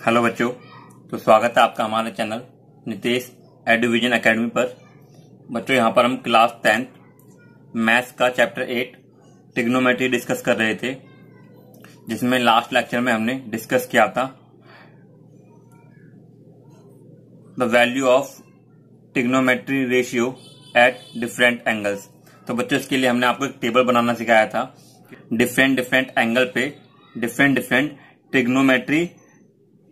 Hello बच्चों, तो स्वागत है आपका हमारे चैनल नितेश एडुविजन एकेडमी पर। बच्चों यहाँ पर हम क्लास 10th मैथ्स का चैप्टर 8 ट्रिग्नोमेट्री डिस्कस कर रहे थे, जिसमें लास्ट लेक्चर में हमने डिस्कस किया था the value of trigonometry ratio at different angles. तो बच्चों इसके लिए हमने आपको एक टेबल बनाना सिखाया था, डिफरेंट एंगल पे डिफरेंट ट्रिग्नोमेट्री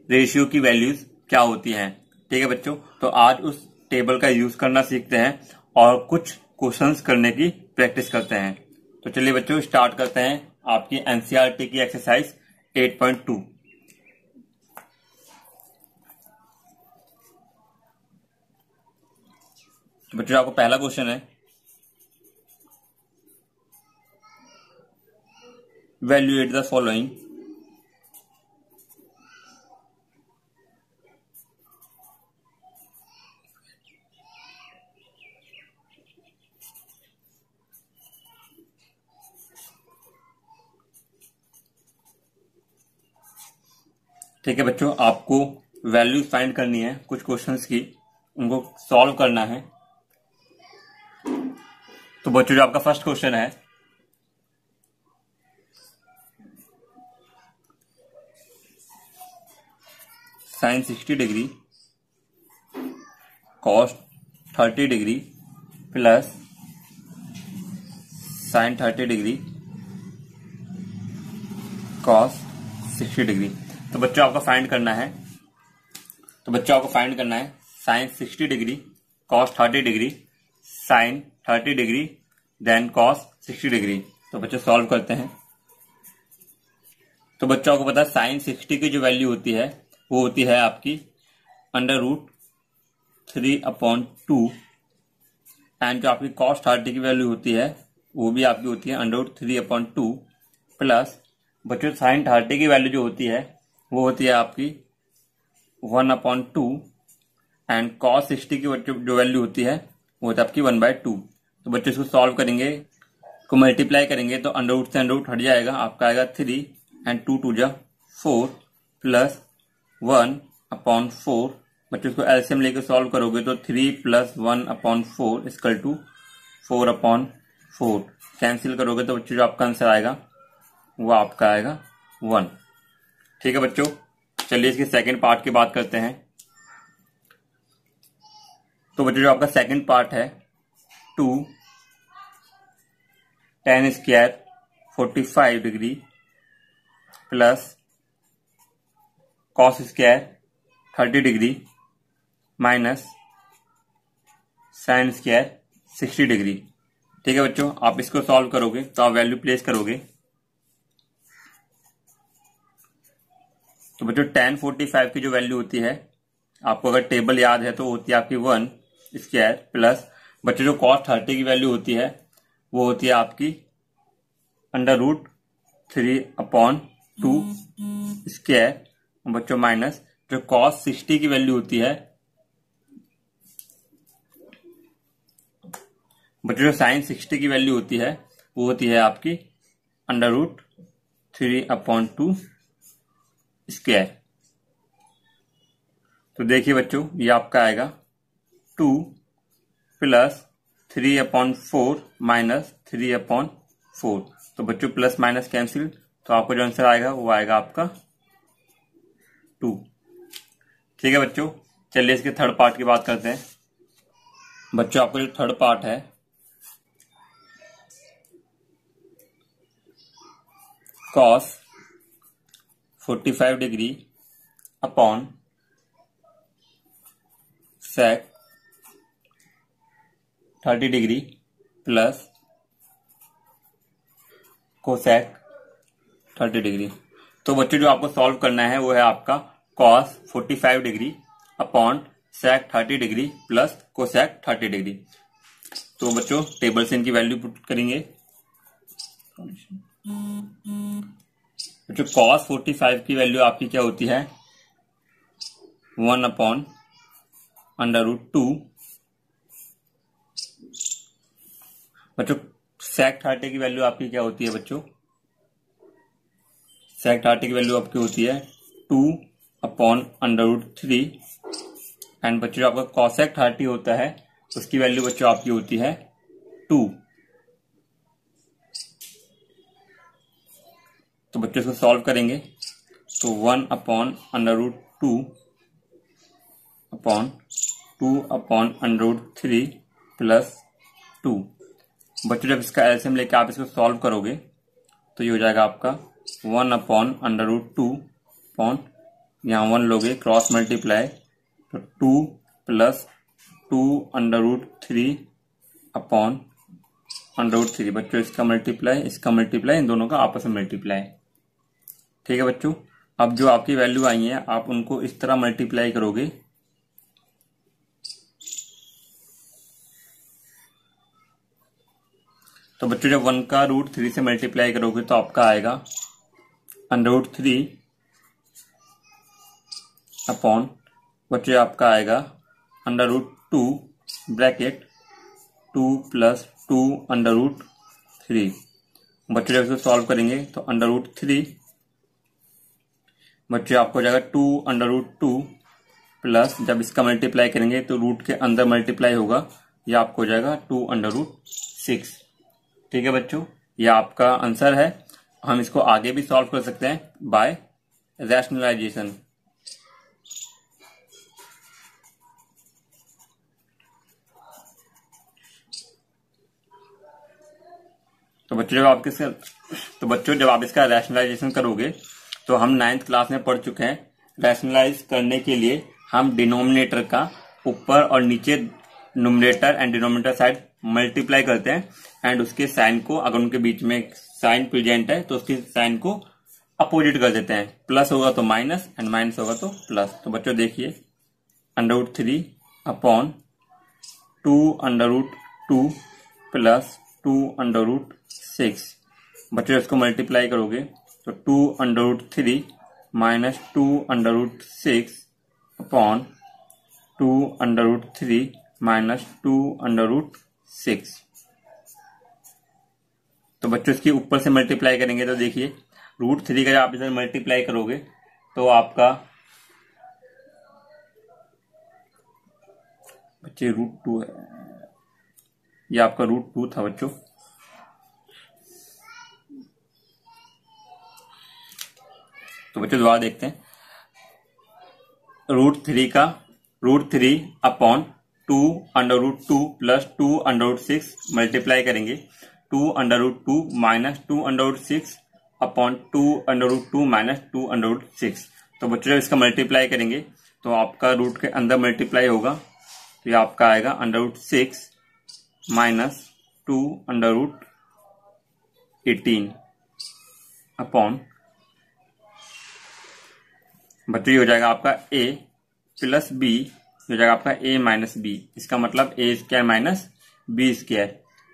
रेशियो की वैल्यूज क्या होती हैं। ठीक है बच्चों, तो आज उस टेबल का यूज करना सीखते हैं और कुछ क्वेश्चंस करने की प्रैक्टिस करते हैं। तो चलिए बच्चों स्टार्ट करते हैं आपकी एनसीईआरटी की एक्सरसाइज 8.2। तो बच्चों आपको पहला क्वेश्चन है, वैल्यूएट द फॉलोइंग। ठीक है बच्चों, आपको वैल्यूज फाइंड करनी है कुछ क्वेश्चंस की, उनको सॉल्व करना है। तो बच्चों जो आपका फर्स्ट क्वेश्चन है, sine 60 degree cos 30 degree plus sine 30 degree cos 60 degree. तो बच्चों आपको फाइंड करना है sine 60 degree cos 30 degree sine 30 degree then cos 60 degree. तो बच्चों सॉल्व करते हैं। तो बच्चों को पता है साइन 60 की जो वैल्यू होती है वो होती है आपकी √3/2 एंड जो आपकी कॉस 30 की वैल्यू होती है वो भी आपकी होती है √3/2 प्लस बच्चों साइन 30 की वैल्यू जो होती है वो होती है आपकी 1/2 एंड कॉस 60 की जो वैल्यू होती है वो होती है आपकी 1/2। तो बच्चों इसको सॉल्व करेंगे, को मल्टीप्लाई करेंगे तो अंडर से अंडर हट जाएगा, आपका आएगा 3 एंड 2 2 4 प्लस 1/4। बच्चों इसको एलसीएम लेके सॉल्व करोगे तो 3 + 1/4 इक्वल टू 4/4। कैंसिल करोगे तो बच्चों जो आपका आंसर आएगा वो आपका आएगा 1। ठीक है बच्चों, चलिए इसके सेकंड पार्ट की बात करते हैं। तो बच्चों जो आपका सेकंड पार्ट है 2 tan² 45 degree plus cos² 30 degree minus sin² 60 degree. ठीक है बच्चों, आप इसको सॉल्व करोगे तो आप वैल्यू प्लेस करोगे। तो बच्चों tan 45 की जो वैल्यू होती है, आपको अगर टेबल याद है तो होती है आपकी 1² प्लस बच्चों जो cos 30 की वैल्यू होती है वो होती है आपकी √3/2² बच्चों माइनस जो cos 60 की वैल्यू होती है, बच्चों जो sin 60 की वैल्यू होती है वो होती है आपकी √3/2²। तो देखिए बच्चों ये आपका आएगा 2 + 3/4 माइनस 3/4। तो बच्चों प्लस माइनस कैंसिल, तो आपको जो आंसर आएगा वो आएगा आपका 2। ठीक है बच्चों, चलिए इसके थर्ड पार्ट की बात करते हैं। बच्चों आपका जो थर्ड पार्ट है cos 45 degree upon sec 30 degree plus cosec 30 degree. तो बच्चों जो आपको सॉल्व करना है वो है आपका cos 45 degree upon sec 30 degree plus cosec 30 degree. तो बच्चों टेबल से इनकी वैल्यू पुट करेंगे। बच्चों cos 45 की वैल्यू आपकी क्या होती है 1/√2। बच्चों sec 30 की वैल्यू आपकी क्या होती है बच्चों, sec 30 की वैल्यू आपकी होती है 2 अपॉन अंडर रूट 3 एंड बच्चों जो आपका कॉसेक 30 होता है उसकी वैल्यू बच्चों आपकी होती है 2। तो बच्चों इसको सॉल्व करेंगे तो 1 upon under root 2 upon 2 upon under root 3 plus 2। बच्चों जब इसका एलसीएम लेके आप इसको सॉल्व करोगे तो ये हो जाएगा आपका 1 अपॉन अंडर रूट 2 अपॉन यहाँ 1 लोगे क्रॉस मल्टीप्लाई तो 2 plus 2 under root 3 upon under root 3। बच्चों इसका मल्टीप्लाई इन दोनों का आपस में मल्टीप्लाई। ठीक है बच्चों, अब जो आपकी वैल्यू आई है आप उनको इस तरह मल्टीप्लाई करोगे तो बच्चों जब 1 का रूट 3 से मल्टीप्लाई करोगे तो आपका आएगा अंडर रूट 3 अपॉन बच्चों आपका आएगा under root 2 bracket 2 plus 2 under root 3। बच्चों जब इसको सॉल्व करेंगे तो अंडर रूट 3 बच्चों आपको हो जाएगा 2 अंडर रूट 2 प्लस जब इसका मल्टीप्लाई करेंगे तो रूट के अंदर मल्टीप्लाई होगा, यह आपको हो जाएगा 2 अंडर रूट 6। ठीक है बच्चों, यह आपका आंसर है। हम इसको आगे भी सॉल्व कर सकते हैं बाय रैशनलाइजेशन। तो बच्चों जब आप इसका रैशनलाइजेशन करोगे तो हम 9th क्लास में पढ़ चुके हैं। रैशनलाइज करने के लिए हम डिनोमिनेटर का ऊपर और नीचे numerator and denominator side multiply करते हैं एंड उसके साइन को, अगर उनके बीच में साइन प्रेजेंट है तो उसके साइन को अपोजिट कर देते हैं। प्लस होगा तो माइनस एंड माइनस होगा तो प्लस। तो बच्चों देखिए under root 3 upon 2 under root 2 plus 2 under root 6। बच्चों इसको मल्टीप्लाई करोगे तो 2 under root 3 minus 2 under root 6 upon 2 under root 3 minus 2 under root 6। तो बच्चों इसके ऊपर से मल्टीप्लाई करेंगे तो देखिए रूट 3 का जब आप इसे मल्टीप्लाई करोगे तो आपका बच्चे रूट 2 है, ये आपका रूट 2 था बच्चों। तो बच्चों दोबारा देखते हैं, root 3 upon 2 under root 2 plus 2 under root 6 multiply करेंगे 2 under root 2 minus 2 under root 6 upon 2 under root 2 minus 2 under root 6। तो बच्चों जब इसका मल्टीप्लाई करेंगे तो आपका रूट के अंदर मल्टीप्लाई होगा तो ये आपका आएगा under root 6 minus 2 under root 18 upon बच्चों ये हो जाएगा आपका a प्लस b, हो जाएगा आपका a माइनस बी। इसका मतलब a square minus B square.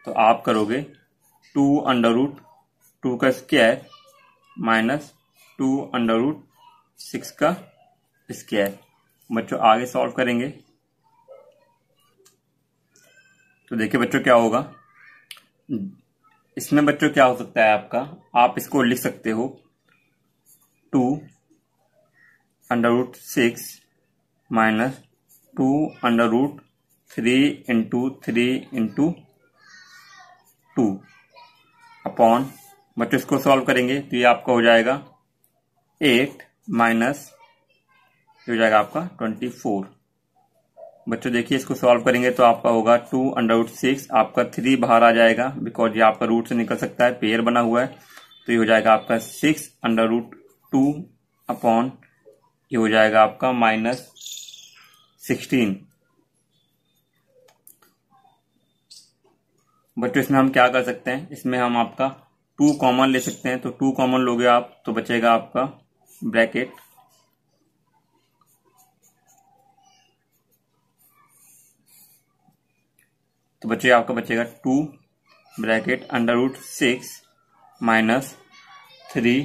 तो आप करोगे 2 अंडर रूट 2 का स्क्वायर माइनस 2 अंडर रूट 6 का स्क्वायर। बच्चों आगे सॉल्व करेंगे तो देखिए बच्चों क्या होगा इसमें। बच्चों क्या हो सकता है आपका, आप इसको लिख सकते हो 2 under root 6 minus 2 under root 3 into 3 into 2 upon बच्चों इसको सॉल्व करेंगे तो ये आपका हो जाएगा 8 माइनस हो जाएगा आपका 24। बच्चों देखिए इसको सॉल्व करेंगे तो आपका होगा 2 अंडर रूट 6, आपका 3 बाहर आ जाएगा बिकॉज ये आपका रूट से निकल सकता है, पेयर बना हुआ है। तो ये हो जाएगा आपका 6 अंडर रूट 2 अपॉन ये हो जाएगा आपका माइनस 16। बच्चों इसमें हम क्या कर सकते हैं, इसमें हम आपका 2 कॉमन ले सकते हैं। तो 2 कॉमन लोगे आप तो बचेगा आपका ब्रैकेट तो बच्चे आपका बचेगा 2 bracket under root 6 minus 3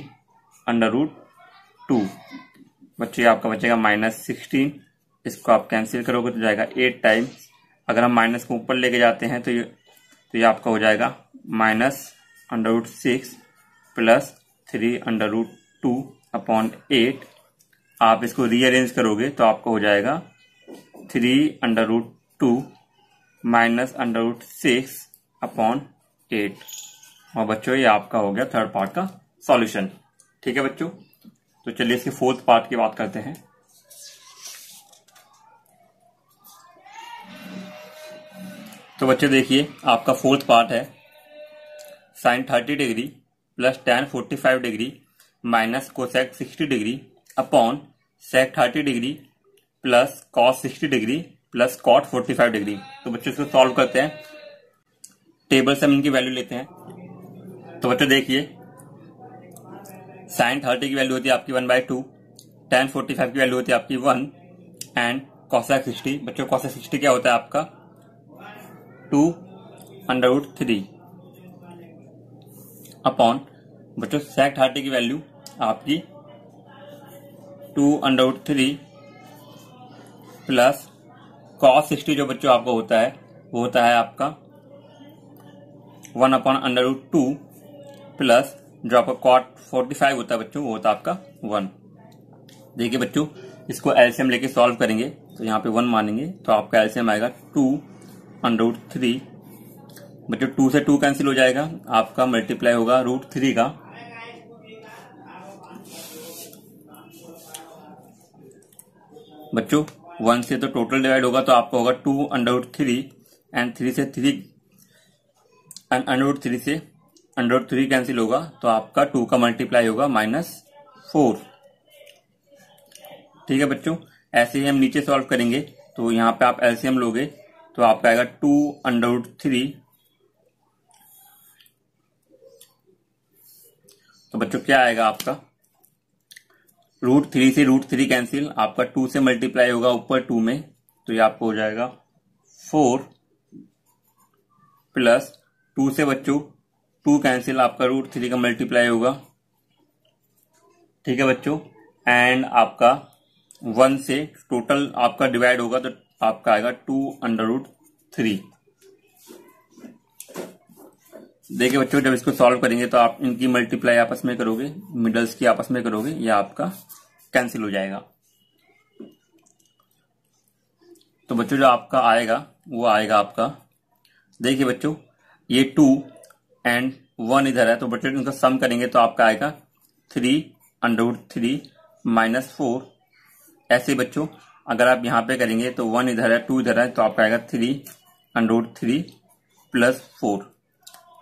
under root 2। बच्चे आपका बचेगा माइनस 16। इसको आप कैंसिल करोगे तो जाएगा 8 टाइम्स। अगर हम माइनस को ऊपर लेके जाते हैं तो ये आपका हो जाएगा minus under root 6 plus 3 under root 2 upon 8 आप इसको रीअरेंज करोगे तो आपको हो जाएगा 3√2 माइनस √6 अपॉन 8। और बच्चों ये आपका हो गया थर्ड पार्ट का सॉल्यूशन। ठीक है बच्चों, तो चलिए इसके फोर्थ पार्ट की बात करते हैं। तो बच्चे देखिए, आपका फोर्थ पार्ट है sine 30 degree plus tan 45 degree minus cosec 60 degree upon sec 30 degree plus cos 60 degree plus cot 45 degree. तो बच्चों इसको सॉल्व करते हैं, टेबल से हम इनकी वैल्यू लेते हैं। तो बच्चों देखिए, साइन 30 की वैल्यू होती है आपकी 1/2, tan 45 की वैल्यू होती है आपकी 1 एंड कॉसेक 60। बच्चों कॉसेक 60 क्या होता है आपका 2√3 अपॉन बच्चों सेक 30 की वैल्यू आपकी 2√3 प्लस कॉस 60 जो बच्चों आपको होता है वो होता है आपका 1/√2 प्लस जो आपका कॉट 45 होता है बच्चों वो होता है आपका 1। देखिए बच्चों, इसको एलसीएम लेके सॉल्व करेंगे तो यहाँ पे 1 मानेंगे तो आपका एलसीएम आएगा 2√3। बच्चों 2 से 2 कैंसिल हो जाएगा, आपका मल्टीप्लाई होगा √3 का। बच्चों 1 से तो टोटल डिवाइड होगा तो आपका होगा 2√3 एंड 3 से √3 कैंसिल होगा तो आपका 2 का मल्टीप्लाई होगा -4। ठीक है बच्चों, ऐसे ही हम नीचे सॉल्व करेंगे तो यहाँ पे आप एलसीएम लोगे तो आपका आएगा 2√3। तो बच्चों क्या आएगा आपका √3 से √3 कैंसिल, आपका 2 से मल्टीप्लाई होगा ऊपर 2 में तो ये आपको हो जाएगा 4 प्लस 2 से बच्चों 2 कैंसिल, आपका √3 का मल्टीप्लाई होगा। ठीक है बच्चों, एंड आपका 1 से टोटल आपका डिवाइड होगा तो आपका आएगा 2√3। देखिए बच्चों, जब इसको सॉल्व करेंगे तो आप इनकी मल्टीप्लाई आपस में करोगे, मिडल्स की आपस में करोगे, या आपका कैंसिल हो जाएगा। तो बच्चों जो आपका आएगा वो आएगा आपका, देखिए बच्चों ये 2 एंड 1 इधर है तो बच्चों इनका सम करेंगे तो आपका आएगा 3√3 -4। ऐसे बच्चों अगर आप यहाँ पे करेंगे तो 1 इधर है 2 इधर है तो आपका आएगा 3√3 प्लस 4।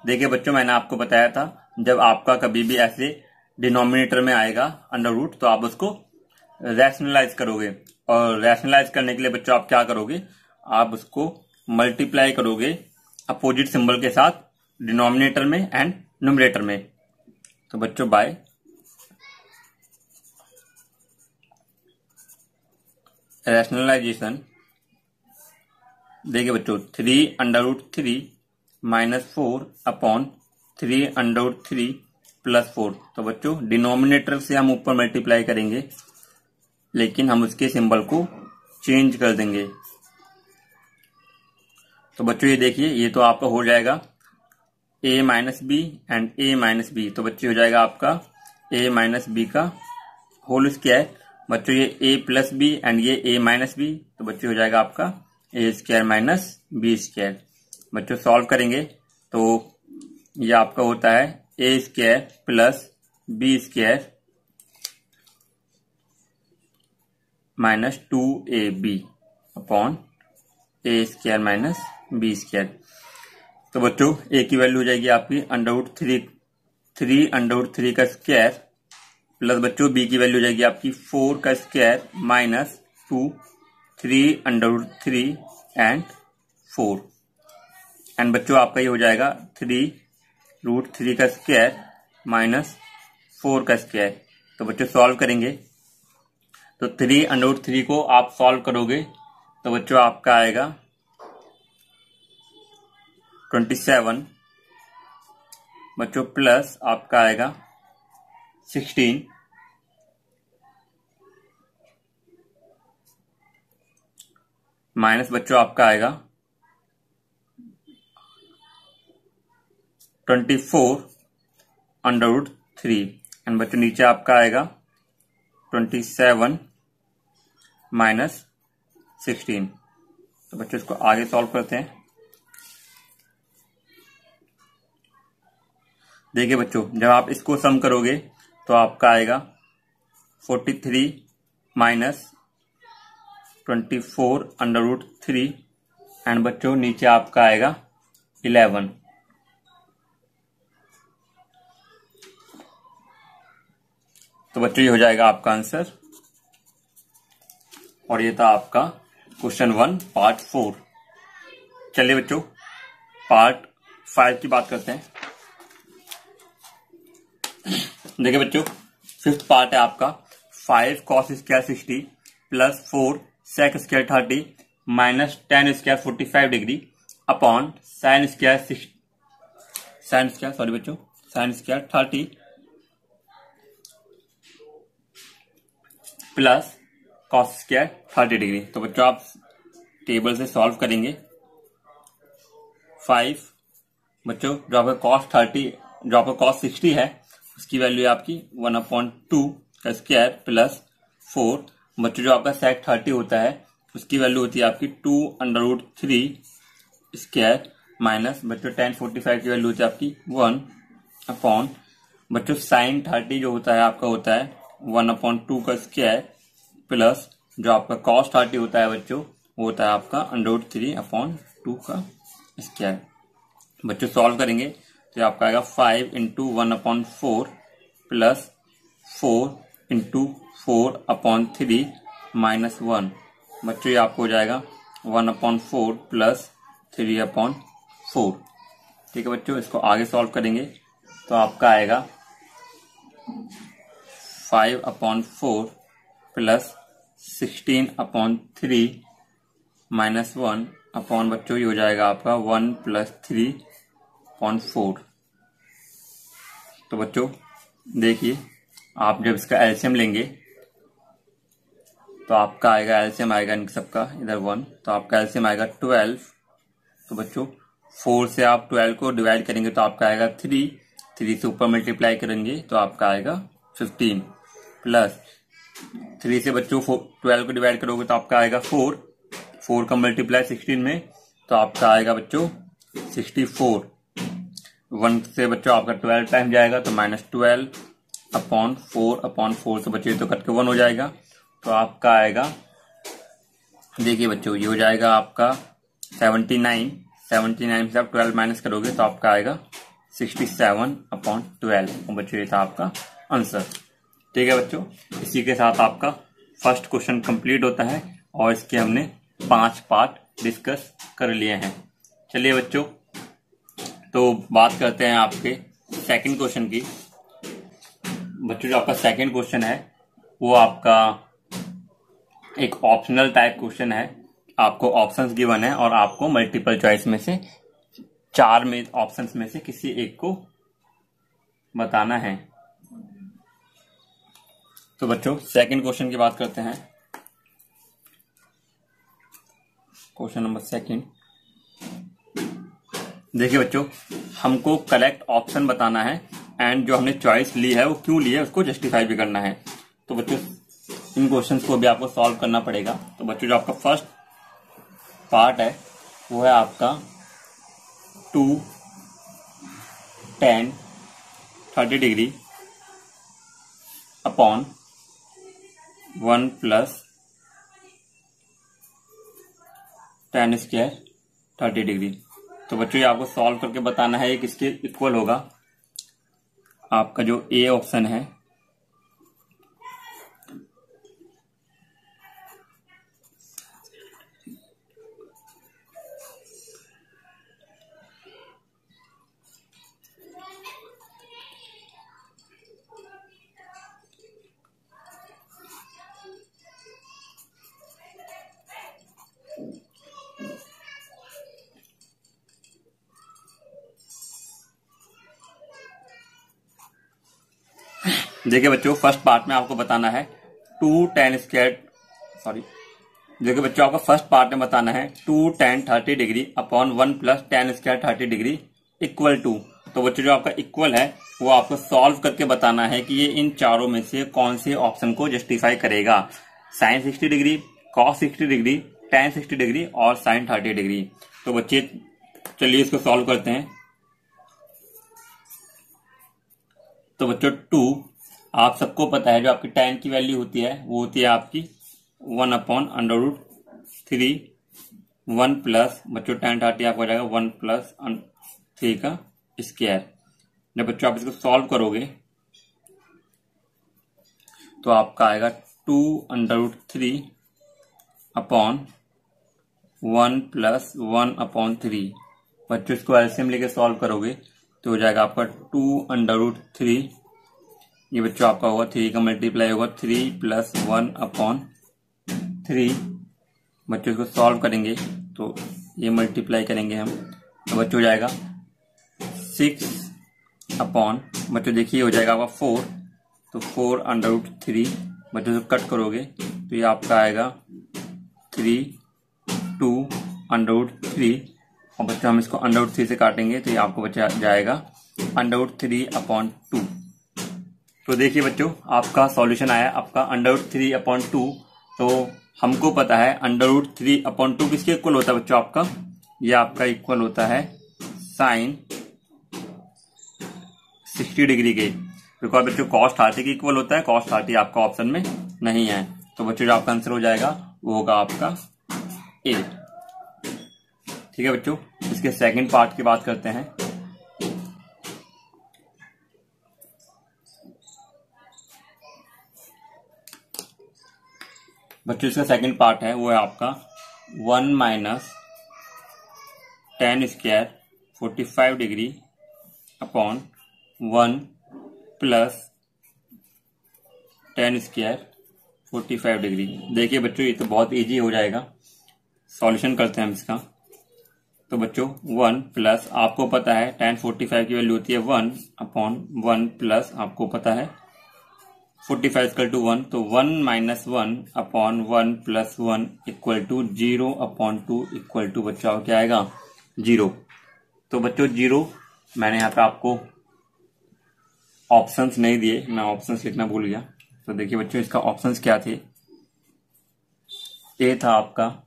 देखिए बच्चों, मैंने आपको बताया था जब आपका कभी भी ऐसे डिनोमिनेटर में आएगा अंडर रूट तो आप उसको रैशनलाइज करोगे, और रैशनलाइज करने के लिए बच्चों आप क्या करोगे, आप उसको मल्टीप्लाई करोगे अपोजिट सिंबल के साथ डिनोमिनेटर में एंड न्यूमरेटर में। तो बच्चों बाय रैशनलाइजेशन, देखिए बच्चों 3√3 -4 अपॉन 3√3 प्लस 4। तो बच्चों डिनोमिनेटर से हम ऊपर मल्टीप्लाई करेंगे लेकिन हम उसके सिंबल को चेंज कर देंगे। तो बच्चों ये देखिए, ये तो आपका हो जाएगा a minus B and a minus B. तो बच्चे हो जाएगा आपका a माइनस बी का होल स्क्वायर। बच्चों ये a प्लस बी एंड ये a माइनस बी, तो बच्चे हो जाएगा आपका a square minus B square. बच्चों सॉल्व करेंगे तो ये आपका होता है a square plus B square -2ab upon a square minus B square. तो बच्चों a की वैल्यू हो जाएगी आपकी √3 का स्क्वायर प्लस बच्चों b की वैल्यू हो जाएगी आपकी 4 का स्क्वायर -2 3√3 एंड 4 एंड बच्चों आपका ये हो जाएगा 3√3 का स्क्वायर -4 का स्क्वायर। तो बच्चों सॉल्व करेंगे तो 3√3 को आप सॉल्व करोगे तो बच्चों आपका आएगा 27 बच्चों प्लस आपका आएगा 16 माइनस बच्चों आपका आएगा 24√3 एंड बच्चों नीचे आपका आएगा 27 माइनस 16। तो बच्चों इसको आगे सॉल्व करते हैं। देखिए बच्चों, जब आप इसको सम करोगे तो आपका आएगा 43 माइनस 24 अंडर रूट 3 एंड बच्चों नीचे आपका आएगा 11। तो बच्चों ये हो जाएगा आपका आंसर। और ये था आपका क्वेश्चन 1 पार्ट 4। चलिए बच्चों पार्ट 5 की बात करते हैं। देखिए बच्चों, 5th पार्ट है आपका 5 cos square 60 plus 4 sec square 30 minus tan square 45 degree upon sin square 30 plus cos square 30 degree. तो बच्चों आप टेबल से सॉल्व करेंगे। 5 बच्चों जो आपका cos 60 है उसकी वैल्यू है आपकी 1/2 का स्क्वायर प्लस 4 बच्चों जो आपका sec 30 होता है उसकी वैल्यू होती है आपकी 2√3 स्क्वायर माइनस बच्चों tan 45 की वैल्यू होती है आपकी 1 अपॉन बच्चों sin 30 जो होता है आपका होता है 1/2 का स्क्वायर प्लस जो आपका cos 30 होता है बच्चों वो होता है आपका √3/2 का स्क्वायर। बच्चों सॉल्व करेंगे तो आपका आएगा 5 इंटू 1/4 प्लस 4 इंटू 4/3 माइनस 1। बच्चों ये आपको हो जाएगा 1/4 प्लस 3/4। ठीक है बच्चों, इसको आगे सॉल्व करेंगे तो आपका आएगा 5/4 प्लस 16/3 माइनस 1 अपॉन बच्चों ये हो जाएगा आपका 1 प्लस 3/4। तो बच्चों देखिए, आप जब इसका एलसीएम लेंगे तो आपका आएगा एलसीएम आएगा इन सबका इधर 1, तो आपका एलसीएम आएगा 12। तो बच्चों 4 से आप 12 को डिवाइड करेंगे तो आपका आएगा 3 से ऊपर मल्टीप्लाई करेंगे तो आपका आएगा 15 प्लस 3 से बच्चों 12 को डिवाइड करोगे तो आपका आएगा 4 का मल्टीप्लाई 16 में तो आपका आएगा बच्चों 64। 1 से बच्चों आपका 12 टाइम जाएगा तो -12/4 तो बच्चों ये तो कट के 1 हो जाएगा। तो आपका आएगा, देखिए बच्चों ये हो जाएगा आपका 79 से आप 12 माइनस करोगे तो आपका आएगा 67/12। बच्चों ये था आपका आंसर। ठीक है बच्चों, इसी के साथ आपका फर्स्ट क्वेश्चन कंप्लीट होता है और इसके हमने 5 पार्ट डिस्कस कर लिए हैं। चलिए बच्चों तो बात करते हैं आपके सेकंड क्वेश्चन की। बच्चों जो आपका सेकंड क्वेश्चन है वो आपका एक ऑप्शनल टाइप क्वेश्चन है। आपको ऑप्शंस गिवन है और आपको मल्टीपल चॉइस में से 4 में ऑप्शंस में से किसी एक को बताना है। तो बच्चों सेकंड क्वेश्चन की बात करते हैं। क्वेश्चन नंबर सेकंड, देखिए बच्चों हमको करेक्ट ऑप्शन बताना है एंड जो हमने चॉइस ली है वो क्यों ली है उसको जस्टिफाई भी करना है। तो बच्चों इन क्वेश्चंस को भी आपको सॉल्व करना पड़ेगा। तो बच्चों जो आपका फर्स्ट पार्ट है वो है आपका 2 tan 30 degree upon 1 plus tan square 30 degree. तो बच्चों ये आपको सॉल्व करके बताना है ये किसके इक्वल होगा। आपका जो ए ऑप्शन है देखिए बच्चों फर्स्ट पार्ट में आपको बताना है 2 tan स्क्वायर देखिए बच्चों आपका फर्स्ट पार्ट में बताना है 2 tan 30 degree upon 1 plus tan square 30 degree equal to. तो बच्चों जो आपका इक्वल है वो आपको सॉल्व करके बताना है कि ये इन चारों में से कौन से ऑप्शन को जस्टिफाई करेगा। sin 60 degree cos 60 degree, tan 60 degree और sin 30 डिग्री। तो बच्चे चलिए इसको सॉल्व करते हैं। तो बच्चों 2 आप सबको पता है जो आपकी tan की वैल्यू होती है वो होती है आपकी 1/√3, 1 प्लस बच्चों tan 30 आपको हो जाएगा 1 प्लस 3 का स्क्वायर। जब बच्चों आप इसको सॉल्व करोगे तो आपका आएगा 2√3 अपॉन 1 प्लस 1/3। बच्चों इसको एलसीएम लेके सॉल्व करोगे तो हो जाएगा आपका 2√3, ये बच्चों आपका होगा 3 का मल्टीप्लाई होगा 3 प्लस 1/3। बच्चों इसको सॉल्व करेंगे तो ये मल्टीप्लाई करेंगे हम, तो बच्चों हो जाएगा 6 अपॉन बच्चों देखिए हो जाएगा आपका 4, तो 4√3। बच्चों से कट करोगे तो ये आपका आएगा 3, 2√3 और बच्चों हम इसको √3 से काटेंगे तो ये आपको बचा जाएगा √3/2। तो देखिए बच्चों आपका सॉल्यूशन आया आपका √3/2। तो हमको पता है √3/2 किसके इक्वल होता है बच्चों आपका, ये आपका इक्वल होता है sin 60 डिग्री के। बिकॉज बच्चों cos 30 के इक्वल होता है, cos 30 आपका ऑप्शन में नहीं है। तो बच्चों जो आपका आंसर हो जाएगा वो होगा आपका ए। ठीक है बच्चों, इसके सेकंड पार्ट की बात करते हैं। बच्चों इसका सेकंड पार्ट है वो है आपका 1 minus tan square 45 degree upon 1 plus tan square 45 degree. देखिए बच्चों ये तो बहुत इजी हो जाएगा, सॉल्यूशन करते हैं हम इसका। तो बच्चों 1 प्लस आपको पता है tan 45 की वैल्यू होती है 1/1 प्लस आपको पता है 45 = 1, तो 1 minus 1/1 plus 1 equal to 0/2 equal to बच्चों क्या आएगा 0। तो बच्चों 0 मैंने यहाँ पे आपको ऑप्शंस नहीं दिए, मैं ऑप्शंस लिखना भूल गया। तो देखिए बच्चों इसका ऑप्शंस क्या थे, ए था आपका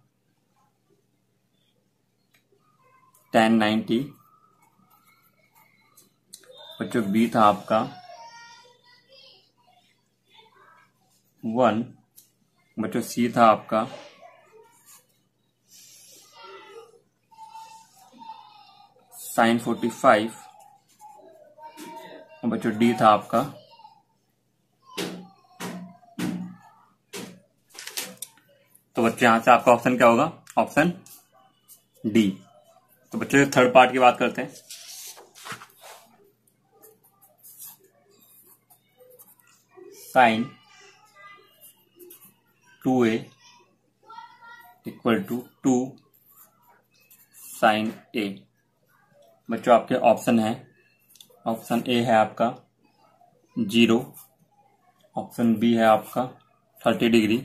tan 90, बच्चों बी था आपका 1, बच्चों सी था आपका sin 45 और बच्चों डी था आपका तो बच्चों यहां से आपका ऑप्शन क्या होगा, ऑप्शन डी। तो बच्चों थर्ड पार्ट की बात करते हैं। sin 2a equal to 2 sin a। बच्चों आपके ऑप्शन है, ऑप्शन ए है आपका 0, ऑप्शन बी है आपका 30 डिग्री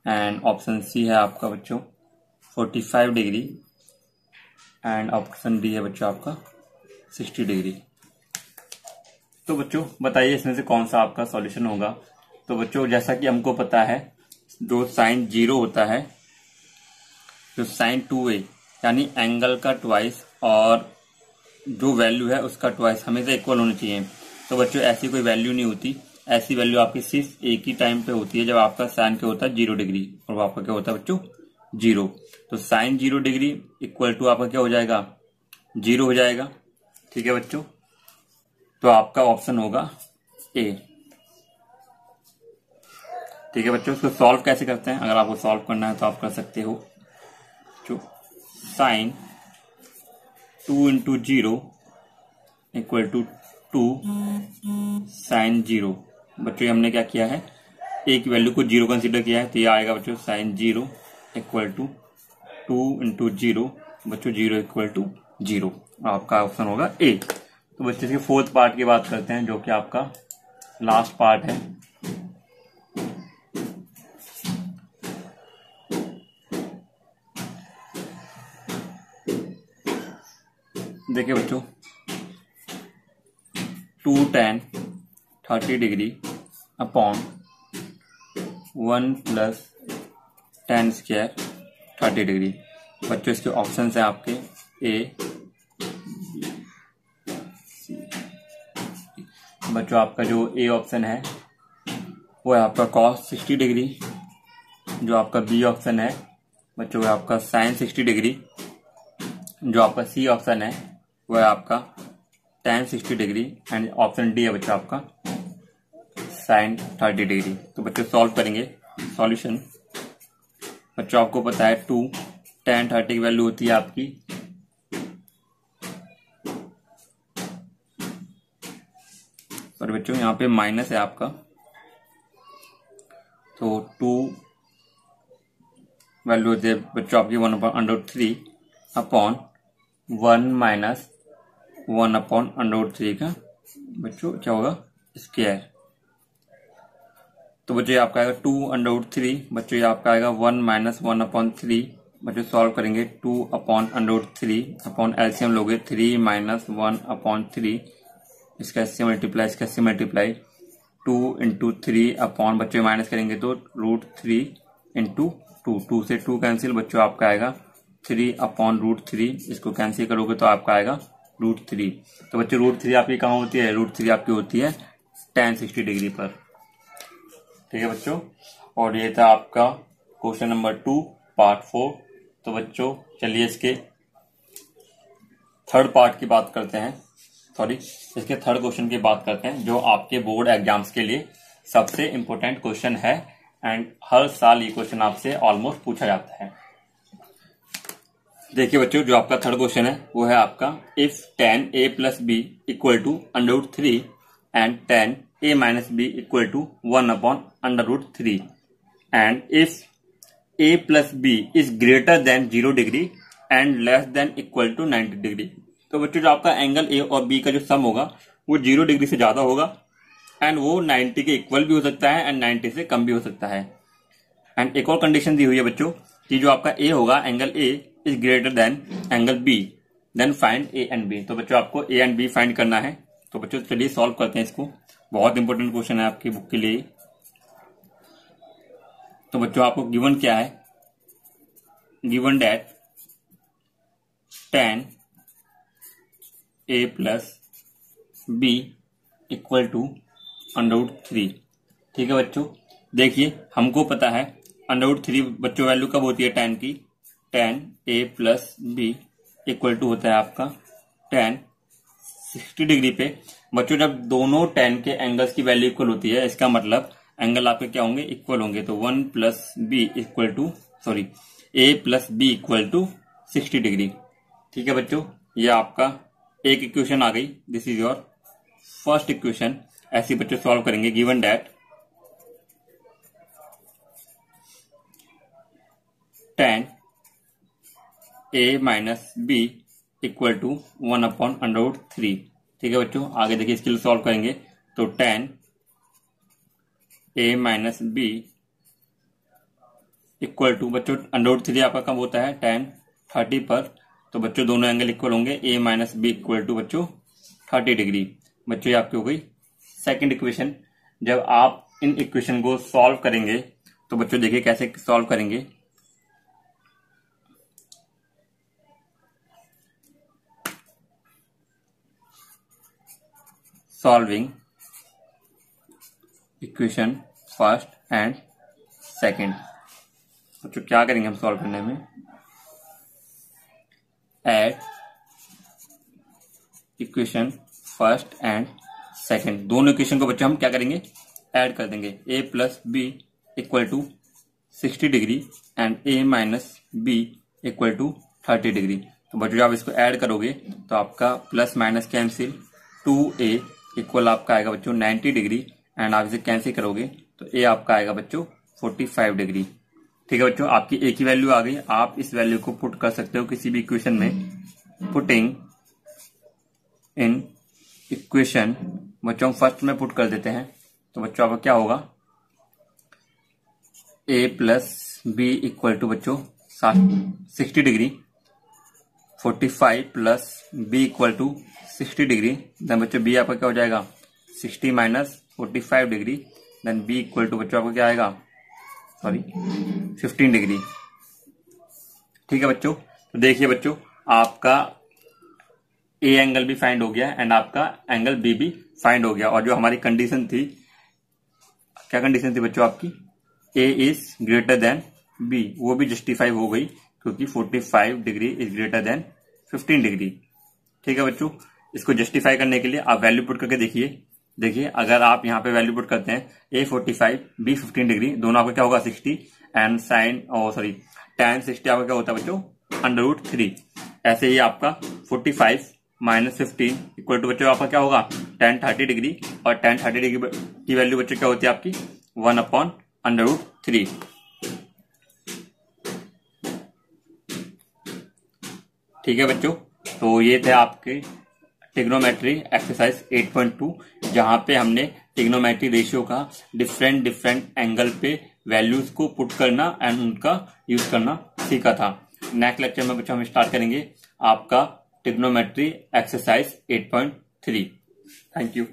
एंड ऑप्शन सी है आपका बच्चों 45 डिग्री एंड ऑप्शन डी है बच्चों आपका 60 डिग्री। तो बच्चों बताइए इसमें से कौन सा आपका सॉल्यूशन होगा। तो बच्चों जैसा कि हमको पता है जो sin 0 होता है, जो sin 2a यानी एंगल का ट्वाइस और जो वैल्यू है उसका ट्वाइस हमेशा इक्वल होनी चाहिए। तो बच्चों ऐसी कोई वैल्यू नहीं होती, ऐसी वैल्यू आपकी सिर्फ एक ही टाइम पे होती है जब आपका साइन क्या होता है 0 डिग्री और वो आपका क्या होता है बच्चों 0। तो साइन 0 डिग्री इक्वल टू आपका क्या हो जाएगा 0 हो जाएगा। ठीक है बच्चों, तो आपका ऑप्शन होगा ए। ठीक है बच्चों, इसको सॉल्व कैसे करते हैं, अगर आपको सॉल्व करना है तो आप कर सकते हो। जो साइन 2 × 0 इक्वल टू 2 साइन 0। बच्चों हमने क्या किया है, एक वैल्यू को 0 कंसीडर किया है, तो ये आएगा बच्चों साइन 0 इक्वल टू 2 × 0 बच्चों 0 इक्वल टू 0। आपका ऑप्शन होगा ए। तो बच्चों इसके फोर्थ पार्ट की बात करते हैं जो कि आपका लास्ट पार्ट है। देखिए बच्चों 2 tan 30 degree upon 1 plus tan square 30 degree. बच्चों इसके ऑप्शन है आपके ए, बच्चों आपका जो ए ऑप्शन है वो है आपका cos 60 डिग्री। जो आपका बी ऑप्शन है बच्चों वो है आपका sin 60 डिग्री। जो आपका सी ऑप्शन है वो है आपका tan 60 degree and option D है बच्चों आपका sin 30 डिग्री। तो बच्चों सॉल्व करेंगे। सॉल्यूशन बच्चों आपको पता है 2 tan 30 की वैल्यू होती है आपकी सॉरी बच्चों यहाँ पे माइनस है आपका, तो 2 वैल्यू होती है बच्चों आपकी 1/√3 अपॉन 1 माइनस 1/√3 का बच्चों क्या होगा स्क्वायर। तो बच्चों ये आपका आएगा 2/√3। बच्चों ये आपका आएगा 1 माइनस 1/3। बच्चों सॉल्व करेंगे 2/√3 अपॉन एलसीएम लोगे 3 माइनस 1/3। इसका एससी मल्टीप्लाई इसका एससी मल्टीप्लाई 2 इंटू 3 अपॉन बच्चों माइनस करेंगे तो √3 इंटू 2 से 2 कैंसिल। बच्चों आपका आएगा 3/√3। इसको कैंसिल करोगे तो आपका आएगा √3। तो बच्चों √3 आपकी कहाँ होती है, √3 आपकी होती है tan 60 डिग्री पर। ठीक है बच्चों, और ये था आपका क्वेश्चन नंबर 2 पार्ट 4। तो बच्चों चलिए इसके थर्ड पार्ट की बात करते हैं, इसके थर्ड क्वेश्चन की बात करते हैं जो आपके बोर्ड एग्जाम्स के लिए सबसे इंपॉर्टेंट क्वेश्चन है एंड हर साल ये क्वेश्चन आपसे ऑलमोस्ट पूछा जाता है। देखिए बच्चों जो आपका थर्ड क्वेश्चन है वो है आपका if tan a plus B equal to √3 and tan a minus B equal to 1/√3 and if a plus B is greater than 0 degree and less than equal to 90 degree. तो बच्चों जो आपका angle A और B का जो सम होगा वो 0 degree से ज्यादा होगा एंड वो 90 के इक्वल भी हो सकता है एंड 90 से कम भी हो सकता है। एंड एक और कंडीशन दी हुई है बच्चों कि जो आपका ए होगा angle A is greater than angle B then find A and B. तो बच्चों आपको ए एंड बी फाइंड करना है। तो बच्चों चलिए सॉल्व करते हैं इसको, बहुत इंपॉर्टेंट क्वेश्चन है आपकी बुक के लिए। तो बच्चों आपको गिवन क्या है, given that tan a plus B equal to √3। ठीक है बच्चों, देखिए हमको पता है √3 बच्चों वैल्यू कब होती है tan की, tan a plus B equal to होता है आपका tan 60 डिग्री पे। बच्चों जब दोनों tan के एंगल्स की वैल्यू इक्वल होती है इसका मतलब एंगल आपके क्या होंगे, इक्वल होंगे। तो 1 plus B equal to a plus B equal to 60 degree. ठीक है बच्चों, ये आपका एक इक्वेशन आ गई, this is your first equation. ऐसे बच्चों सॉल्व करेंगे given that tan a minus B equal to 1/√3। ठीक है बच्चों, आगे देखिए इसके लिए सॉल्व करेंगे तो tan a minus B equal to बच्चों √3 आपका कब होता है tan 30 पर। तो बच्चों दोनों एंगल इक्वल होंगे, a minus B equal to बच्चों 30 डिग्री। बच्चों ये आपकी हो गई सेकंड इक्वेशन। जब आप इन इक्वेशन को सॉल्व करेंगे तो बच्चों देखिए कैसे सॉल्व करेंगे। Solving equation first and second. बच्चों क्या करेंगे हम सॉल्व करने में, add equation first and second, दोनों इक्वेशन को बच्चों हम क्या करेंगे, ऐड कर देंगे। a plus B equal to 60 degree and a minus B equal to 30 degree. तो बच्चों जब आप इसको ऐड करोगे तो आपका plus minus cancel, 2a equal आपका आएगा बच्चों 90 डिग्री एंड आप इसे कैंसिल करोगे तो a आपका आएगा बच्चों 45 डिग्री। ठीक है बच्चों, आपकी a की वैल्यू आ गई। आप इस वैल्यू को पुट कर सकते हो किसी भी इक्वेशन में। पुटिंग इन इक्वेशन बच्चों हम फर्स्ट में पुट कर देते हैं। तो बच्चों आपका क्या होगा, a plus B equal to बच्चों 60 degree, 45 plus B equal to 60 degree. Then बच्चों बी आपका क्या हो जाएगा 60 minus 45 degree. Then B equal to बच्चों आपका क्या आएगा, 15 डिग्री। ठीक है बच्चों, तो देखिए बच्चों, आपका ए एंगल भी फाइंड हो गया एंड आपका एंगल बी भी फाइंड हो गया। और जो हमारी कंडीशन थी, क्या कंडीशन थी बच्चों आपकी, ए इज ग्रेटर देन बी, वो भी जस्टिफाई हो गई क्योंकि 45 degree is greater then 15 degree. ठीक है बच्चों, इसको जस्टिफाई करने के लिए आप वैल्यू पुट करके देखिए अगर आप यहाँ पे वैल्यू पुट करते हैं ए 45 बी 15 डिग्री, दोनों आपका क्या होगा 60 एंड साइन tan 60 आपका क्या होता है बच्चों √3। ऐसे ही आपका 45 माइनस 15 इक्वल टू बच्चों आपका क्या होगा tan 30 डिग्री, और tan 30 डिग्री की वैल्यू बच्चों क्या होती है आपकी 1/√3। ठीक है बच्चों, तो ये थे आपके ट्रिग्नोमेट्री एक्सरसाइज 8.2, जहां पे हमने ट्रिग्नोमेट्री रेशियो का डिफरेंट एंगल पे वैल्यूज को पुट करना एंड उनका यूज करना सीखा था। नेक्स्ट लेक्चर में बच्चों हम स्टार्ट करेंगे आपका ट्रिग्नोमेट्री एक्सरसाइज 8.3। Thank you.